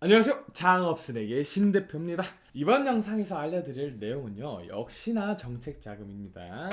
안녕하세요. 장업스에게 신대표입니다. 이번 영상에서 알려드릴 내용은요, 역시나 정책 자금입니다.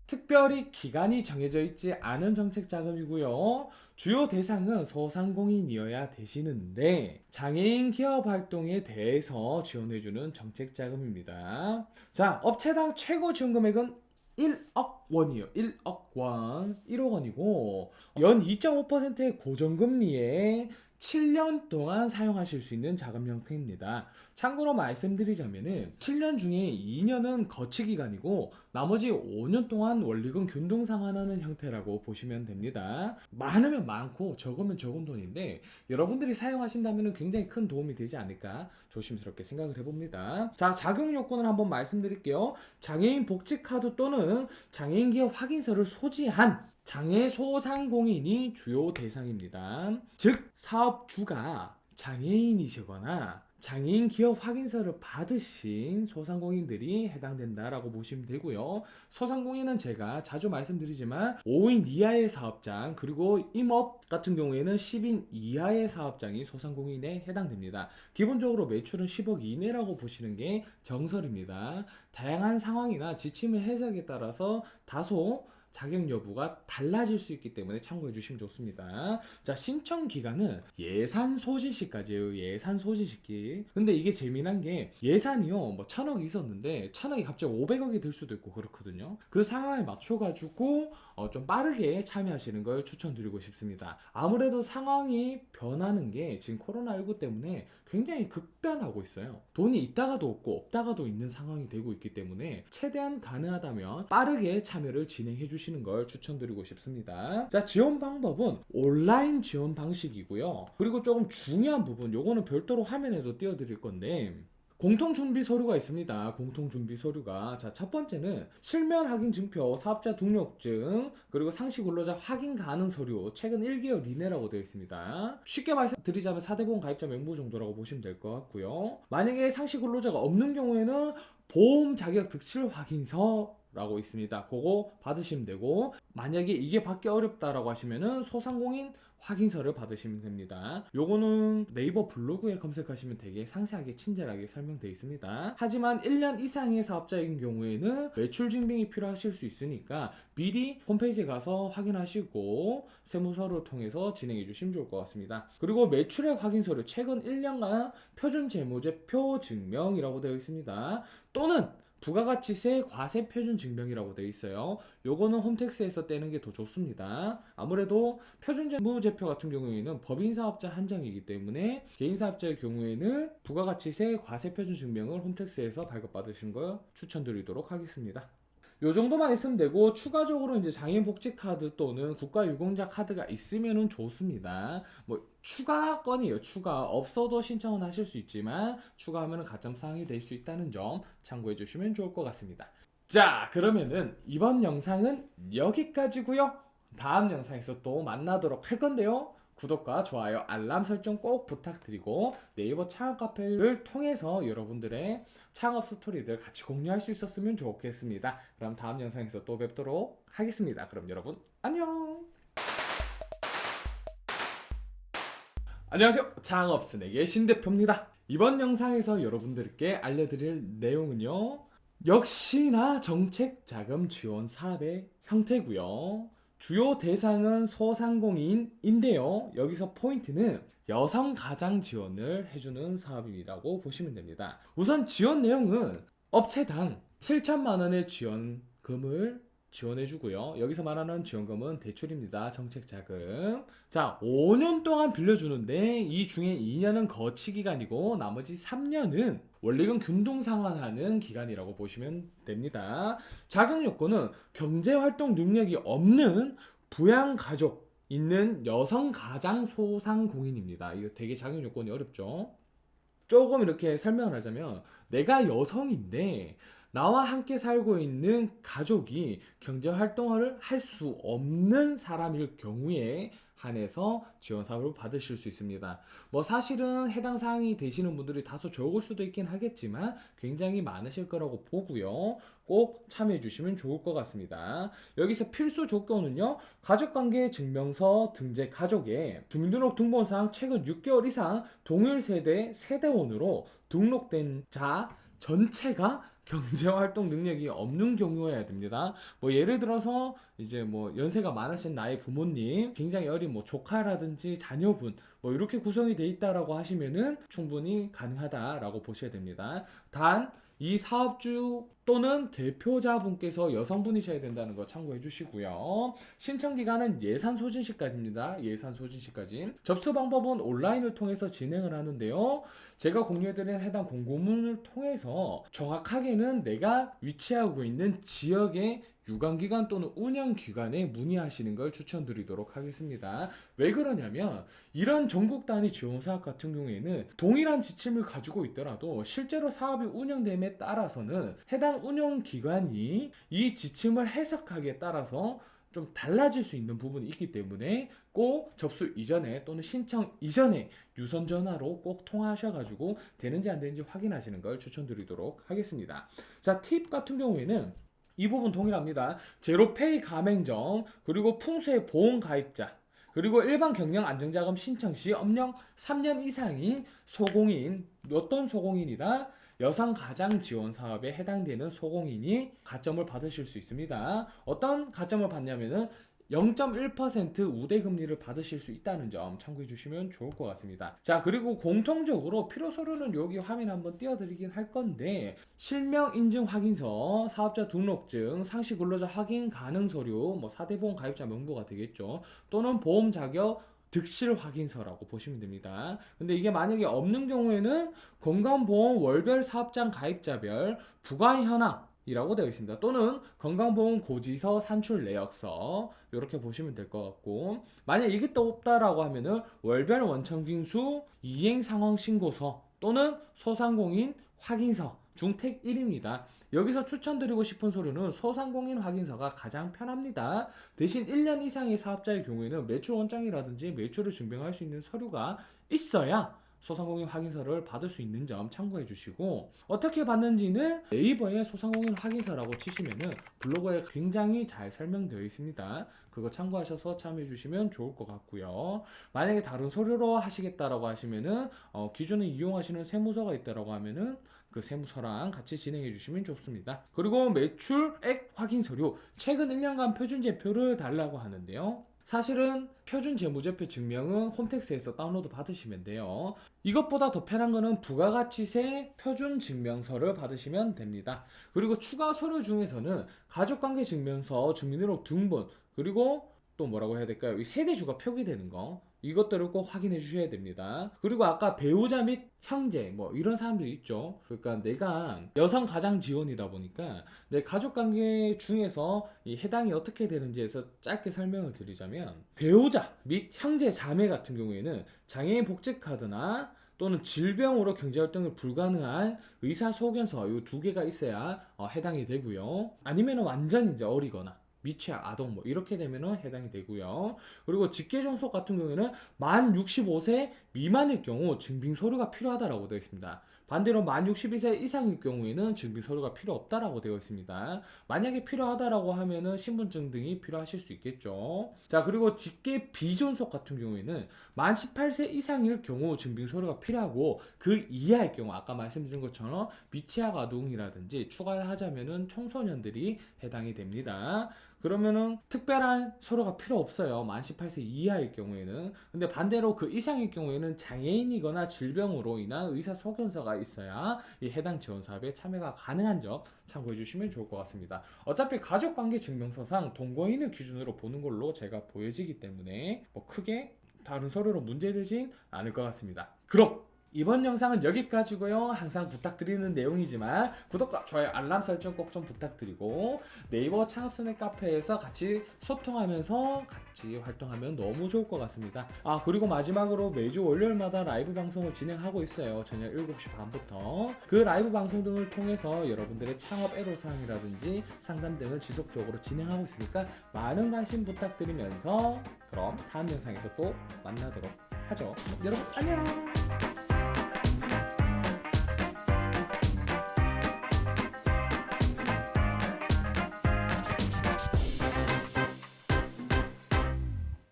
특별히 기간이 정해져 있지 않은 정책 자금이고요. 주요 대상은 소상공인이어야 되시는데 장애인 기업 활동에 대해서 지원해주는 정책 자금입니다. 자, 업체당 최고 지원 금액은 1억 원이에요. 1억 원, 1억 원이고 연 2.5%의 고정금리에 7년 동안 사용하실 수 있는 자금 형태입니다. 참고로 말씀드리자면은 7년 중에 2년은 거치 기간이고 나머지 5년 동안 원리금 균등 상환하는 형태라고 보시면 됩니다. 많으면 많고 적으면 적은 돈인데 여러분들이 사용하신다면 굉장히 큰 도움이 되지 않을까 조심스럽게 생각을 해봅니다. 자, 자격 요건을 한번 말씀드릴게요. 장애인 복지카드 또는 장애인 기업 확인서를 소지한 장애 소상공인이 주요 대상입니다. 즉 사업주가 장애인이시거나 장애인 기업 확인서를 받으신 소상공인들이 해당된다라고 보시면 되고요. 소상공인은 제가 자주 말씀드리지만 5인 이하의 사업장 그리고 임업 같은 경우에는 10인 이하의 사업장이 소상공인에 해당됩니다. 기본적으로 매출은 10억 이내라고 보시는 게 정설입니다. 다양한 상황이나 지침의 해석에 따라서 다소 자격 여부가 달라질 수 있기 때문에 참고해 주시면 좋습니다. 자, 신청 기간은 예산 소진 시까지예요. 예산 소진 시기. 근데 이게 재미난 게 예산이요, 뭐 1,000억 있었는데 1,000억이 갑자기 500억이 될 수도 있고 그렇거든요. 그 상황에 맞춰가지고 좀 빠르게 참여하시는 걸 추천드리고 싶습니다. 아무래도 상황이 변하는 게 지금 코로나19 때문에 굉장히 급변하고 있어요. 돈이 있다가도 없고 없다가도 있는 상황이 되고 있기 때문에 최대한 가능하다면 빠르게 참여를 진행해 주시는 걸 추천드리고 싶습니다. 자, 지원 방법은 온라인 지원 방식이고요. 그리고 조금 중요한 부분, 요거는 별도로 화면에도 띄워드릴 건데 공통준비 서류가 있습니다. 공통준비 서류가. 자, 첫 번째는 실면 확인 증표, 사업자 등록증, 그리고 상시 근로자 확인 가능 서류, 최근 1개월 이내라고 되어 있습니다. 쉽게 말씀드리자면 4대 보험 가입자 명부 정도라고 보시면 될 것 같고요. 만약에 상시 근로자가 없는 경우에는 보험 자격 득실 확인서 라고 있습니다. 그거 받으시면 되고, 만약에 이게 받기 어렵다라고 하시면은 소상공인 확인서를 받으시면 됩니다. 요거는 네이버 블로그에 검색하시면 되게 상세하게 친절하게 설명되어 있습니다. 하지만 1년 이상의 사업자인 경우에는 매출 증빙이 필요하실 수 있으니까 미리 홈페이지에 가서 확인하시고 세무서를 통해서 진행해 주시면 좋을 것 같습니다. 그리고 매출액 확인서를 최근 1년간 표준 재무제표 증명이라고 되어 있습니다. 또는 부가가치세 과세 표준 증명이라고 되어 있어요. 요거는 홈택스에서 떼는 게 더 좋습니다. 아무래도 표준 재무제표 같은 경우에는 법인 사업자 한정이기 때문에 개인 사업자의 경우에는 부가가치세 과세 표준 증명을 홈택스에서 발급받으신 걸 추천드리도록 하겠습니다. 요 정도만 있으면 되고, 추가적으로 이제 장애인 복지 카드 또는 국가 유공자 카드가 있으면은 좋습니다. 뭐 추가 건이에요. 추가 없어도 신청은 하실 수 있지만 추가하면은 가점 사항이 될 수 있다는 점 참고해 주시면 좋을 것 같습니다. 자, 그러면은 이번 영상은 여기까지고요. 다음 영상에서 또 만나도록 할 건데요. 구독과 좋아요, 알람 설정 꼭 부탁드리고 네이버 창업 카페를 통해서 여러분들의 창업 스토리들 같이 공유할 수 있었으면 좋겠습니다. 그럼 다음 영상에서 또 뵙도록 하겠습니다. 그럼 여러분 안녕. 안녕하세요. 창업스에게 신대표입니다. 이번 영상에서 여러분들께 알려드릴 내용은요, 역시나 정책 자금 지원 사업의 형태고요. 주요 대상은 소상공인인데요. 여기서 포인트는 여성 가장 지원을 해주는 사업이라고 보시면 됩니다. 우선 지원 내용은 업체당 7천만 원의 지원금을 지원해주고요. 여기서 말하는 지원금은 대출입니다. 정책 자금. 자, 5년 동안 빌려주는데 이 중에 2년은 거치 기간이고 나머지 3년은 원리금 균등 상환하는 기간이라고 보시면 됩니다. 자격 요건은 경제활동 능력이 없는 부양 가족 있는 여성 가장 소상공인입니다. 이거 되게 자격 요건이 어렵죠. 조금 이렇게 설명을 하자면, 내가 여성인데 나와 함께 살고 있는 가족이 경제 활동을 할 수 없는 사람일 경우에 한해서 지원 사업을 받으실 수 있습니다. 뭐 사실은 해당 사항이 되시는 분들이 다소 적을 수도 있긴 하겠지만 굉장히 많으실 거라고 보고요. 꼭 참여해 주시면 좋을 것 같습니다. 여기서 필수 조건은요. 가족관계 증명서 등재 가족에 주민등록 등본상 최근 6개월 이상 동일 세대 세대원으로 등록된 자 전체가 경제활동 능력이 없는 경우여야 됩니다. 뭐 예를 들어서 이제 뭐 연세가 많으신 나의 부모님, 굉장히 어린 뭐 조카라든지 자녀분 뭐 이렇게 구성이 돼 있다라고 하시면은 충분히 가능하다라고 보셔야 됩니다. 단 이 사업주 또는 대표자분께서 여성분이셔야 된다는 거 참고해 주시고요. 신청 기간은 예산 소진 시까지입니다. 예산 소진 시까지. 접수 방법은 온라인을 통해서 진행을 하는데요. 제가 공유해드린 해당 공고문을 통해서 정확하게는 내가 위치하고 있는 지역의 유관기관 또는 운영기관에 문의하시는 걸 추천드리도록 하겠습니다. 왜 그러냐면 이런 전국 단위 지원 사업 같은 경우에는 동일한 지침을 가지고 있더라도 실제로 사업이 운영됨에 따라서는 해당 운영기관이 이 지침을 해석하기에 따라서 좀 달라질 수 있는 부분이 있기 때문에 꼭 접수 이전에 또는 신청 이전에 유선 전화로 꼭 통화하셔가지고 되는지 안 되는지 확인하시는 걸 추천드리도록 하겠습니다. 자, 팁 같은 경우에는 이 부분 동일합니다. 제로페이 가맹점, 그리고 풍수의 보험 가입자, 그리고 일반 경영 안정자금 신청 시 업력 3년 이상인 소공인, 어떤 소공인이다? 여성 가장 지원 사업에 해당되는 소공인이 가점을 받으실 수 있습니다. 어떤 가점을 받냐면은 0.1% 우대금리를 받으실 수 있다는 점 참고해 주시면 좋을 것 같습니다. 자, 그리고 공통적으로 필요 서류는 여기 화면 한번 띄워드리긴 할 건데 실명 인증 확인서, 사업자 등록증, 상시 근로자 확인 가능 서류, 뭐 4대 보험 가입자 명부가 되겠죠. 또는 보험 자격 득실 확인서라고 보시면 됩니다. 근데 이게 만약에 없는 경우에는 건강보험 월별 사업장 가입자별 부과 현황 이라고 되어 있습니다. 또는 건강보험 고지서 산출 내역서 이렇게 보시면 될 것 같고, 만약 이게 또 없다라고 하면은 월별 원청징수 이행 상황 신고서 또는 소상공인 확인서 중택 1입니다. 여기서 추천드리고 싶은 서류는 소상공인 확인서가 가장 편합니다. 대신 1년 이상의 사업자의 경우에는 매출 원장이라든지 매출을 증명할 수 있는 서류가 있어야 소상공인 확인서를 받을 수 있는 점 참고해 주시고, 어떻게 받는지는 네이버에 소상공인 확인서라고 치시면은 블로그에 굉장히 잘 설명되어 있습니다. 그거 참고하셔서 참여해 주시면 좋을 것 같고요. 만약에 다른 서류로 하시겠다라고 하시면은 기존에 이용하시는 세무서가 있다라고 하면은 그 세무서랑 같이 진행해 주시면 좋습니다. 그리고 매출액 확인 서류, 최근 1년간 표준제표를 달라고 하는데요. 사실은 표준 재무제표 증명은 홈택스에서 다운로드 받으시면 돼요. 이것보다 더 편한 거는 부가가치세 표준 증명서를 받으시면 됩니다. 그리고 추가 서류 중에서는 가족관계 증명서, 주민등록 등본, 그리고 또 뭐라고 해야 될까요? 이 세대주가 표기되는 거, 이것들을 꼭 확인해 주셔야 됩니다. 그리고 아까 배우자 및 형제 뭐 이런 사람들이 있죠. 그러니까 내가 여성 가장 지원이다 보니까 내 가족관계 중에서 이 해당이 어떻게 되는지에서 짧게 설명을 드리자면, 배우자 및 형제 자매 같은 경우에는 장애인 복지카드나 또는 질병으로 경제활동이 불가능한 의사소견서 이 두 개가 있어야 해당이 되고요. 아니면 완전 이제 어리거나 미취학 아동 뭐 이렇게 되면은 해당이 되고요. 그리고 직계존속 같은 경우에는 만 65세 미만일 경우 증빙 서류가 필요하다라고 되어 있습니다. 반대로 만 62세 이상일 경우에는 증빙 서류가 필요 없다라고 되어 있습니다. 만약에 필요하다라고 하면은 신분증 등이 필요하실 수 있겠죠. 자, 그리고 직계 비존속 같은 경우에는 만 18세 이상일 경우 증빙 서류가 필요하고, 그 이하일 경우 아까 말씀드린 것처럼 미취학 아동이라든지 추가하자면은 청소년들이 해당이 됩니다. 그러면은 특별한 서류가 필요 없어요. 만 18세 이하일 경우에는. 근데 반대로 그 이상일 경우에는 장애인이거나 질병으로 인한 의사소견서가 있어야 이 해당 지원 사업에 참여가 가능한 점 참고해 주시면 좋을 것 같습니다. 어차피 가족관계 증명서상 동거인을 기준으로 보는 걸로 제가 보여지기 때문에 뭐 크게 다른 서류로 문제되진 않을 것 같습니다. 그럼 이번 영상은 여기까지고요. 항상 부탁드리는 내용이지만 구독과 좋아요, 알람 설정 꼭 좀 부탁드리고 네이버 창업스낵 카페에서 같이 소통하면서 같이 활동하면 너무 좋을 것 같습니다. 아, 그리고 마지막으로 매주 월요일마다 라이브 방송을 진행하고 있어요. 저녁 7시 반부터. 그 라이브 방송 등을 통해서 여러분들의 창업 애로사항이라든지 상담 등을 지속적으로 진행하고 있으니까 많은 관심 부탁드리면서 그럼 다음 영상에서 또 만나도록 하죠. 여러분 안녕.